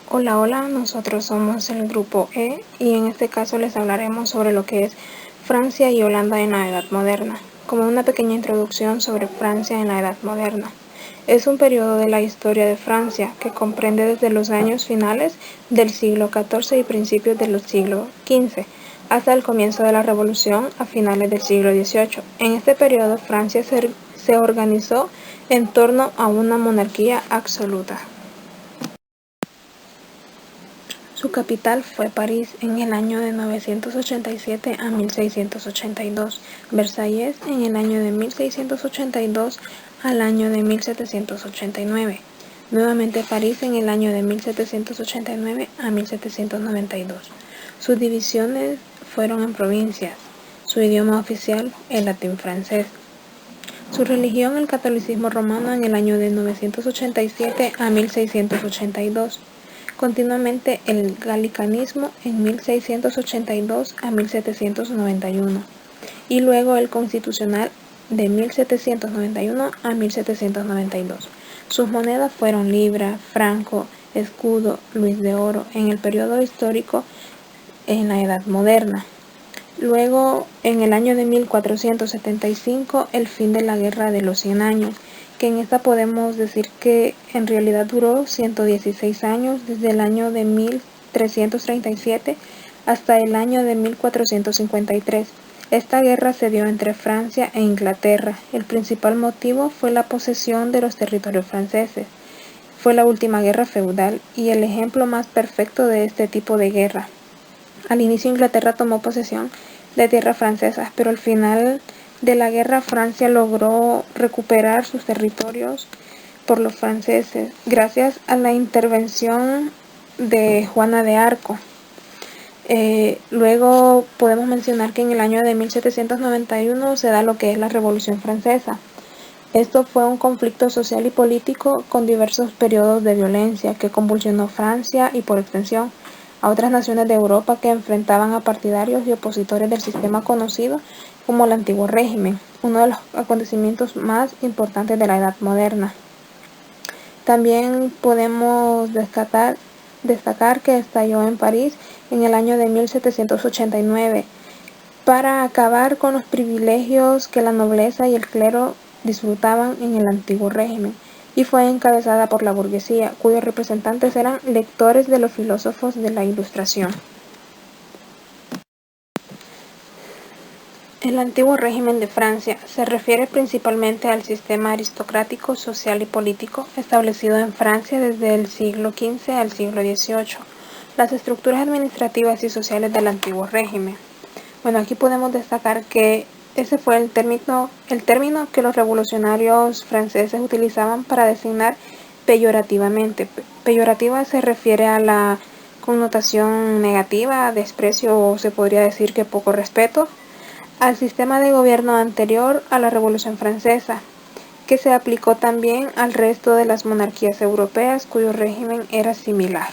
Hola, hola, nosotros somos el grupo E y en este caso les hablaremos sobre lo que es Francia y Holanda en la Edad Moderna, como una pequeña introducción sobre Francia en la Edad Moderna. Es un periodo de la historia de Francia que comprende desde los años finales del siglo XIV y principios del siglo XV hasta el comienzo de la Revolución a finales del siglo XVIII. En este periodo Francia se organizó en torno a una monarquía absoluta. Su capital fue París en el año de 987 a 1682, Versalles en el año de 1682 al año de 1789, nuevamente París en el año de 1789 a 1792. Sus divisiones fueron en provincias, su idioma oficial el latín francés. Su religión el catolicismo romano en el año de 987 a 1682. Continuamente el galicanismo en 1682 a 1791 y luego el constitucional de 1791 a 1792. Sus monedas fueron libra, franco, escudo, luis de oro en el periodo histórico en la Edad Moderna. Luego, en el año de 1475, el fin de la Guerra de los 100 años, que en esta podemos decir que en realidad duró 116 años, desde el año de 1337 hasta el año de 1453. Esta guerra se dio entre Francia e Inglaterra. El principal motivo fue la posesión de los territorios franceses. Fue la última guerra feudal y el ejemplo más perfecto de este tipo de guerra. Al inicio Inglaterra tomó posesión de tierras francesas, pero al final de la guerra Francia logró recuperar sus territorios por los franceses gracias a la intervención de Juana de Arco. Luego podemos mencionar que en el año de 1791 se da lo que es la Revolución Francesa. Esto fue un conflicto social y político con diversos periodos de violencia que convulsionó Francia y por extensión a otras naciones de Europa que enfrentaban a partidarios y opositores del sistema conocido como el Antiguo Régimen, uno de los acontecimientos más importantes de la Edad Moderna. También podemos destacar que estalló en París en el año de 1789 para acabar con los privilegios que la nobleza y el clero disfrutaban en el antiguo régimen, y fue encabezada por la burguesía, cuyos representantes eran lectores de los filósofos de la Ilustración. El antiguo régimen de Francia se refiere principalmente al sistema aristocrático, social y político establecido en Francia desde el siglo XV al siglo XVIII, las estructuras administrativas y sociales del antiguo régimen. Bueno, aquí podemos destacar que ese fue el término que los revolucionarios franceses utilizaban para designar peyorativamente. Peyorativa se refiere a la connotación negativa, desprecio o se podría decir que poco respeto al sistema de gobierno anterior a la Revolución Francesa, que se aplicó también al resto de las monarquías europeas cuyo régimen era similar.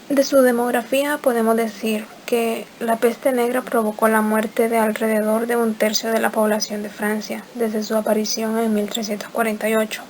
De su demografía podemos decir que la peste negra provocó la muerte de alrededor de un tercio de la población de Francia desde su aparición en 1348,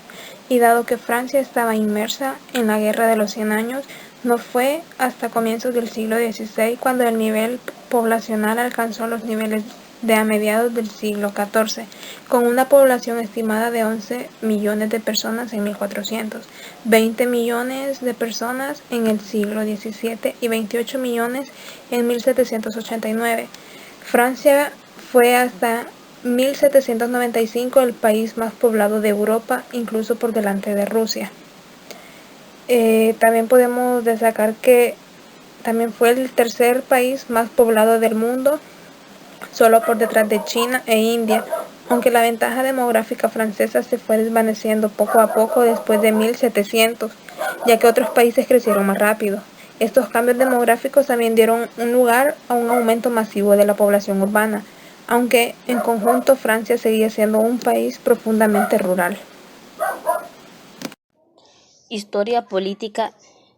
y dado que Francia estaba inmersa en la Guerra de los 100 años, no fue hasta comienzos del siglo XVI cuando el nivel poblacional alcanzó los niveles de a mediados del siglo XIV, con una población estimada de 11 millones de personas en 1400, 20 millones de personas en el siglo XVII y 28 millones en 1789. Francia fue hasta 1795 el país más poblado de Europa, incluso por delante de Rusia. También podemos destacar que también fue el tercer país más poblado del mundo, solo por detrás de China e India, aunque la ventaja demográfica francesa se fue desvaneciendo poco a poco después de 1700, ya que otros países crecieron más rápido. Estos cambios demográficos también dieron un lugar a un aumento masivo de la población urbana, aunque en conjunto Francia seguía siendo un país profundamente rural. Historia política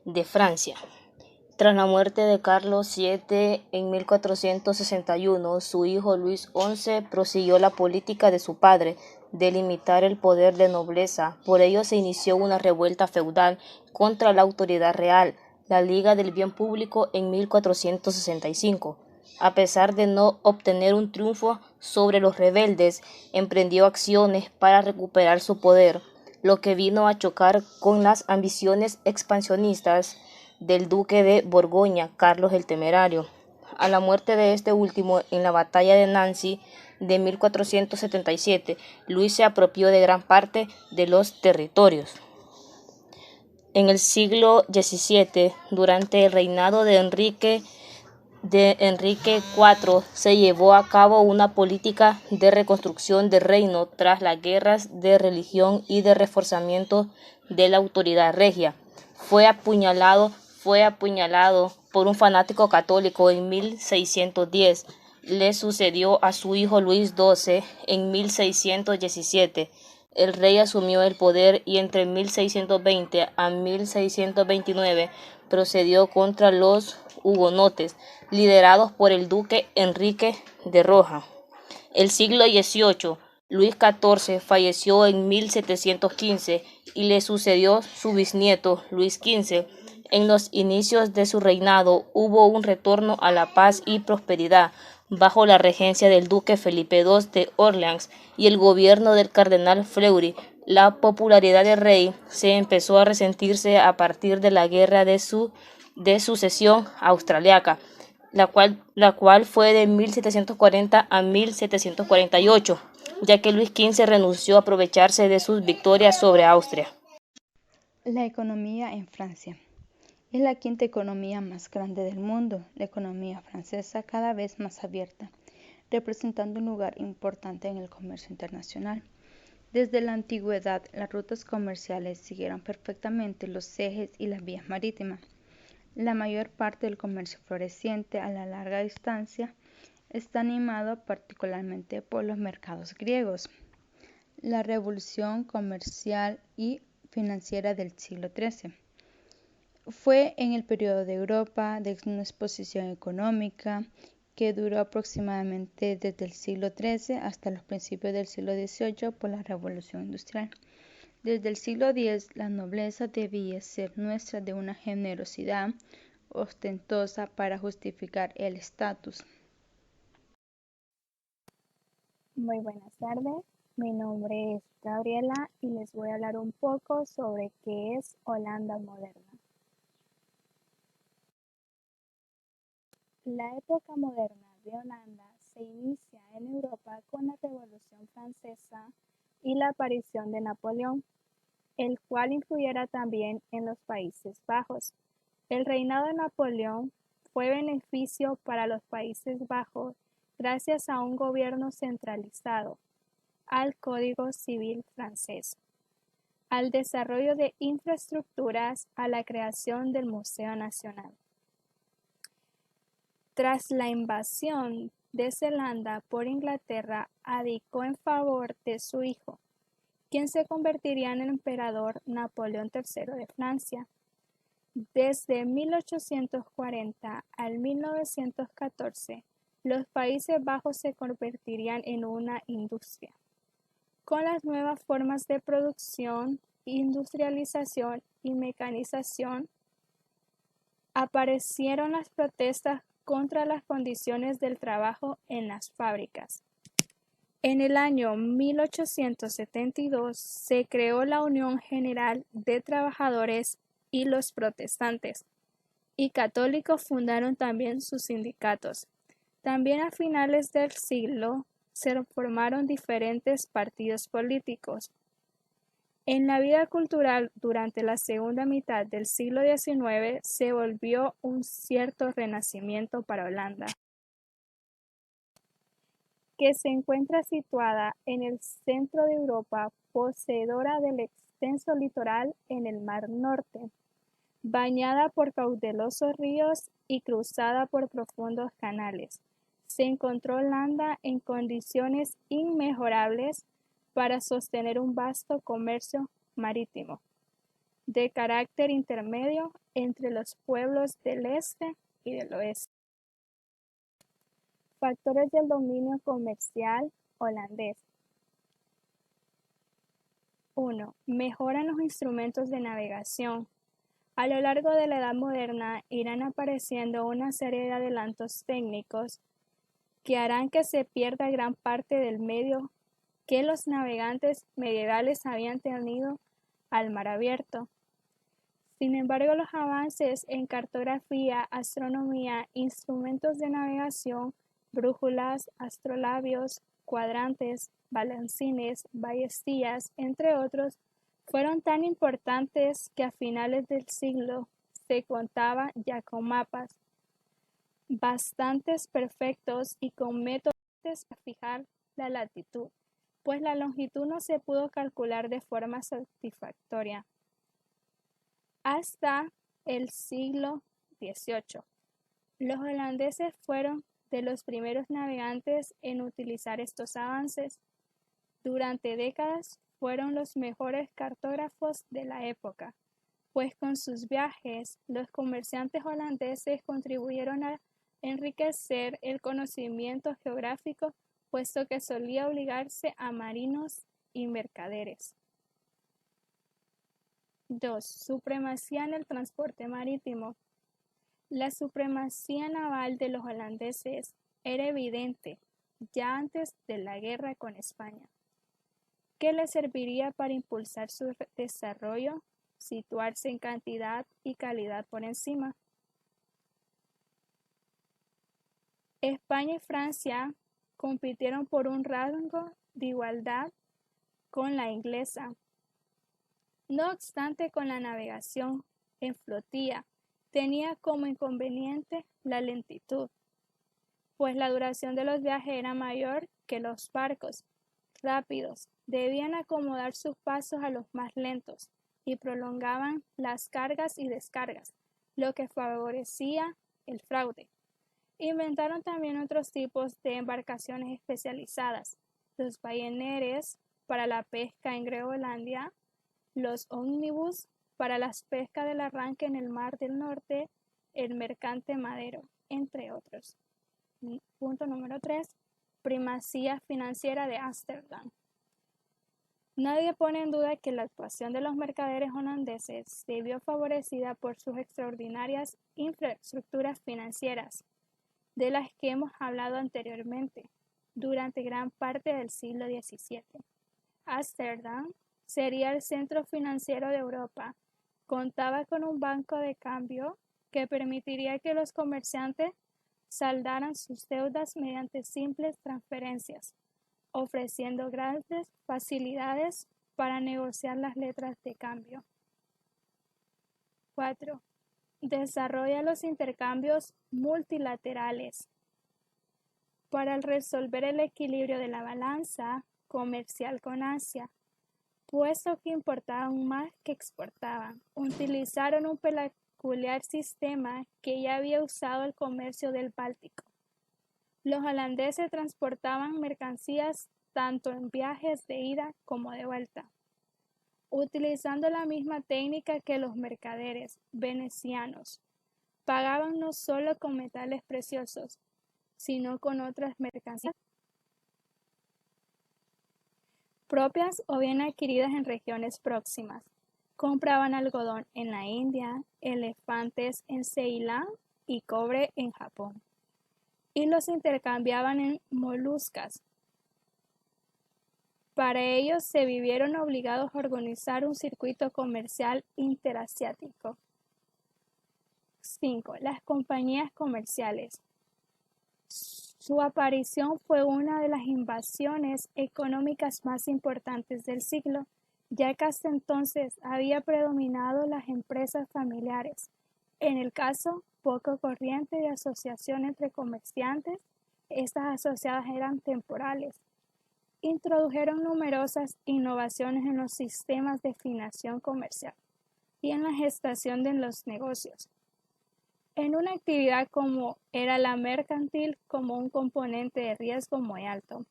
de Francia. Tras la muerte de Carlos VII en 1461, su hijo Luis XI prosiguió la política de su padre, de limitar el poder de nobleza. Por ello se inició una revuelta feudal contra la autoridad real, la Liga del Bien Público, en 1465. A pesar de no obtener un triunfo sobre los rebeldes, emprendió acciones para recuperar su poder, lo que vino a chocar con las ambiciones expansionistas del duque de Borgoña, Carlos el Temerario. A la muerte de este último en la batalla de Nancy de 1477, Luis se apropió de gran parte de los territorios. En el siglo XVII, durante el reinado de Enrique IV, se llevó a cabo una política de reconstrucción del reino tras las guerras de religión y de reforzamiento de la autoridad regia. Fue apuñalado por un fanático católico en 1610. Le sucedió a su hijo Luis XII en 1617. El rey asumió el poder y entre 1620 a 1629 procedió contra los hugonotes, liderados por el duque Enrique de Roja. El siglo XVIII, Luis XIV falleció en 1715 y le sucedió su bisnieto Luis XV. En los inicios de su reinado hubo un retorno a la paz y prosperidad bajo la regencia del duque Felipe II de Orleans y el gobierno del cardenal Fleury. La popularidad del rey se empezó a resentirse a partir de la guerra de sucesión austriaca, la cual fue de 1740 a 1748, ya que Luis XV renunció a aprovecharse de sus victorias sobre Austria. La economía en Francia. Es la quinta economía más grande del mundo, la economía francesa cada vez más abierta, representando un lugar importante en el comercio internacional. Desde la antigüedad, las rutas comerciales siguieron perfectamente los ejes y las vías marítimas. La mayor parte del comercio floreciente a la larga distancia está animado particularmente por los mercados griegos. La revolución comercial y financiera del siglo XIII. Fue en el periodo de Europa de una exposición económica que duró aproximadamente desde el siglo XIII hasta los principios del siglo XVIII por la Revolución Industrial. Desde el siglo X, la nobleza debía ser muestra de una generosidad ostentosa para justificar el estatus. Muy buenas tardes, mi nombre es Gabriela y les voy a hablar un poco sobre qué es Holanda moderna. La época moderna de Holanda se inicia en Europa con la Revolución Francesa y la aparición de Napoleón, el cual influyera también en los Países Bajos. El reinado de Napoleón fue beneficio para los Países Bajos gracias a un gobierno centralizado, al Código Civil francés, al desarrollo de infraestructuras, a la creación del Museo Nacional. Tras la invasión de Zelanda por Inglaterra, abdicó en favor de su hijo, quien se convertiría en el emperador Napoleón III de Francia. Desde 1840 al 1914, los Países Bajos se convertirían en una industria. Con las nuevas formas de producción, industrialización y mecanización, aparecieron las protestas contra las condiciones del trabajo en las fábricas. En el año 1872 se creó la Unión General de Trabajadores y los protestantes y católicos fundaron también sus sindicatos. También a finales del siglo se formaron diferentes partidos políticos. En la vida cultural durante la segunda mitad del siglo XIX se volvió un cierto renacimiento para Holanda, que se encuentra situada en el centro de Europa, poseedora del extenso litoral en el Mar Norte, bañada por caudalosos ríos y cruzada por profundos canales. Se encontró Holanda en condiciones inmejorables para sostener un vasto comercio marítimo. de carácter intermedio entre los pueblos del este y del oeste. Factores del dominio comercial holandés. 1. Mejoran los instrumentos de navegación. A lo largo de la Edad Moderna irán apareciendo una serie de adelantos técnicos que harán que se pierda gran parte del medio que los navegantes medievales habían tenido al mar abierto. Sin embargo, los avances en cartografía, astronomía, instrumentos de navegación, brújulas, astrolabios, cuadrantes, balancines, ballestillas, entre otros, fueron tan importantes que a finales del siglo se contaba ya con mapas bastante perfectos y con métodos para fijar la latitud, pues la longitud no se pudo calcular de forma satisfactoria hasta el siglo XVIII. Los holandeses fueron de los primeros navegantes en utilizar estos avances. Durante décadas fueron los mejores cartógrafos de la época, pues con sus viajes los comerciantes holandeses contribuyeron a enriquecer el conocimiento geográfico, puesto que solía obligarse a marinos y mercaderes. 2. Supremacía en el transporte marítimo. La supremacía naval de los holandeses era evidente ya antes de la guerra con España, que les serviría para impulsar su desarrollo, situarse en cantidad y calidad por encima. España y Francia compitieron por un rango de igualdad con la inglesa. No obstante, con la navegación en flotilla tenía como inconveniente la lentitud, pues la duración de los viajes era mayor que los barcos rápidos. Debían acomodar sus pasos a los más lentos y prolongaban las cargas y descargas, lo que favorecía el fraude. Inventaron también otros tipos de embarcaciones especializadas, los balleneres para la pesca en Groenlandia, los ómnibus para las pescas del arranque en el Mar del Norte, el mercante madero, entre otros. Punto número 3. Primacía financiera de Ámsterdam. Nadie pone en duda que la actuación de los mercaderes holandeses se vio favorecida por sus extraordinarias infraestructuras financieras, de las que hemos hablado anteriormente, durante gran parte del siglo XVII. Ámsterdam sería el centro financiero de Europa. Contaba con un banco de cambio que permitiría que los comerciantes saldaran sus deudas mediante simples transferencias, ofreciendo grandes facilidades para negociar las letras de cambio. 4. Desarrolla los intercambios multilaterales. Para resolver el equilibrio de la balanza comercial con Asia, puesto que importaban más que exportaban, utilizaron un peculiar sistema que ya había usado el comercio del Báltico. Los holandeses transportaban mercancías tanto en viajes de ida como de vuelta, utilizando la misma técnica que los mercaderes venecianos. Pagaban no solo con metales preciosos, sino con otras mercancías propias o bien adquiridas en regiones próximas. Compraban algodón en la India, elefantes en Ceilán y cobre en Japón, y los intercambiaban en moluscas. Para ello se vieron obligados a organizar un circuito comercial interasiático. 5. Las compañías comerciales. Su aparición fue una de las invasiones económicas más importantes del siglo, ya que hasta entonces había predominado las empresas familiares. En el caso poco corriente de asociación entre comerciantes, estas asociadas eran temporales. Introdujeron numerosas innovaciones en los sistemas de financiación comercial y en la gestación de los negocios. En una actividad como era la mercantil, como un componente de riesgo muy alto,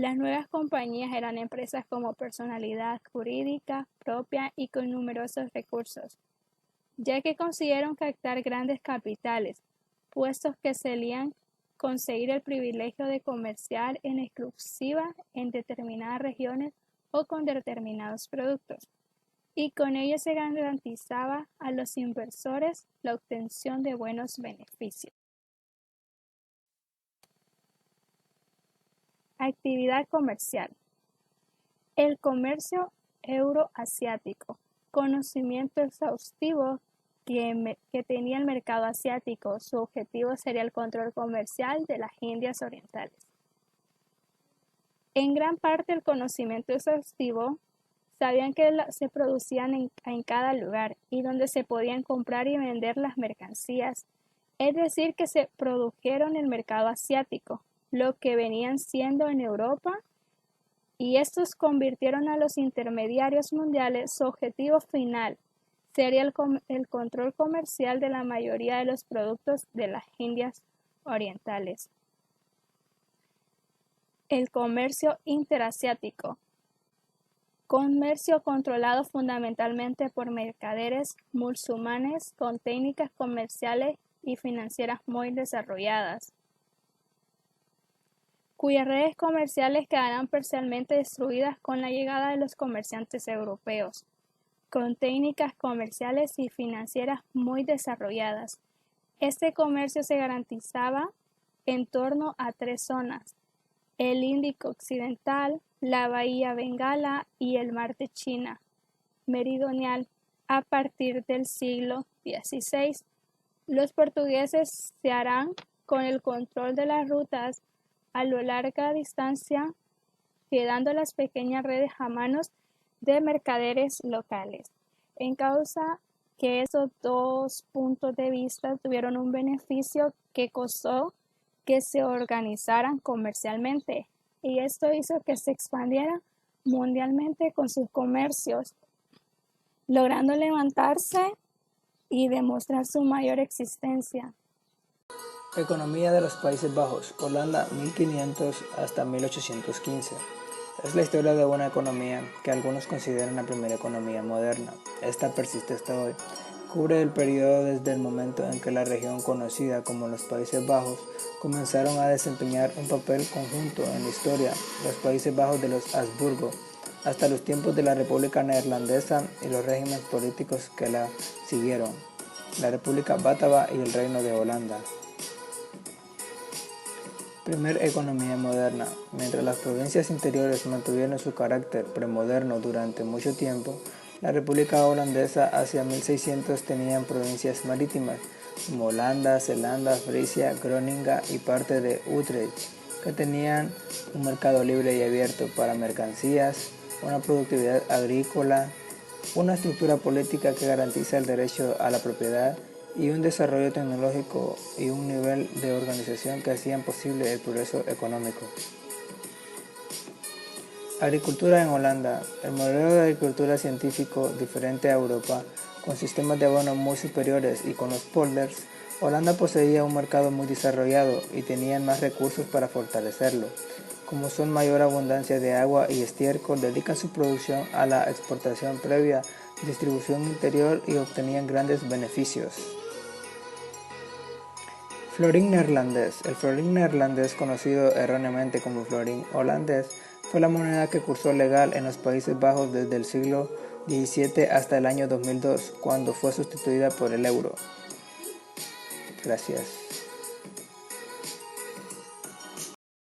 Las nuevas compañías eran empresas como personalidad jurídica propia y con numerosos recursos, ya que consiguieron captar grandes capitales, puestos que solían conseguir el privilegio de comerciar en exclusiva en determinadas regiones o con determinados productos, y con ello se garantizaba a los inversores la obtención de buenos beneficios. Actividad comercial. El comercio euroasiático. Conocimiento exhaustivo que tenía el mercado asiático. Su objetivo sería el control comercial de las Indias Orientales. En gran parte el conocimiento exhaustivo sabían que se producían en cada lugar y donde se podían comprar y vender las mercancías, es decir, que se produjeron en el mercado asiático, lo que venían siendo en Europa, y estos convirtieron a los intermediarios mundiales. Su objetivo final sería el control comercial de la mayoría de los productos de las Indias Orientales. El comercio interasiático. Comercio controlado fundamentalmente por mercaderes musulmanes con técnicas comerciales y financieras muy desarrolladas, cuyas redes comerciales quedarán parcialmente destruidas con la llegada de los comerciantes europeos, con técnicas comerciales y financieras muy desarrolladas. Este comercio se garantizaba en torno a 3 zonas: el Índico Occidental, la Bahía Bengala y el Mar de China Meridional. A partir del siglo XVI, los portugueses se harán con el control de las rutas a lo larga distancia, quedando las pequeñas redes a manos de mercaderes locales. En causa que esos dos puntos de vista tuvieron un beneficio que costó que se organizaran comercialmente, y esto hizo que se expandieran mundialmente con sus comercios, logrando levantarse y demostrar su mayor existencia. Economía de los Países Bajos, Holanda 1500 hasta 1815. Es la historia de una economía que algunos consideran la primera economía moderna. Esta persiste hasta hoy. Cubre el periodo desde el momento en que la región conocida como los Países Bajos comenzaron a desempeñar un papel conjunto en la historia, los Países Bajos de los Habsburgo, hasta los tiempos de la República Neerlandesa y los regímenes políticos que la siguieron, la República Bátava y el Reino de Holanda. Primer economía moderna. Mientras las provincias interiores mantuvieron su carácter premoderno durante mucho tiempo, la República Holandesa hacia 1600 tenían provincias marítimas como Holanda, Zelanda, Frisia, Groninga y parte de Utrecht, que tenían un mercado libre y abierto para mercancías, una productividad agrícola, una estructura política que garantiza el derecho a la propiedad y un desarrollo tecnológico y un nivel de organización que hacían posible el progreso económico. Agricultura en Holanda. El modelo de agricultura científico, diferente a Europa, con sistemas de abono muy superiores y con los polders, Holanda poseía un mercado muy desarrollado y tenían más recursos para fortalecerlo. Como son mayor abundancia de agua y estiércol, dedican su producción a la exportación previa distribución interior y obtenían grandes beneficios. Florín neerlandés. El florín neerlandés, conocido erróneamente como florín holandés, fue la moneda que cursó legal en los Países Bajos desde el siglo XVII hasta el año 2002, cuando fue sustituida por el euro. Gracias.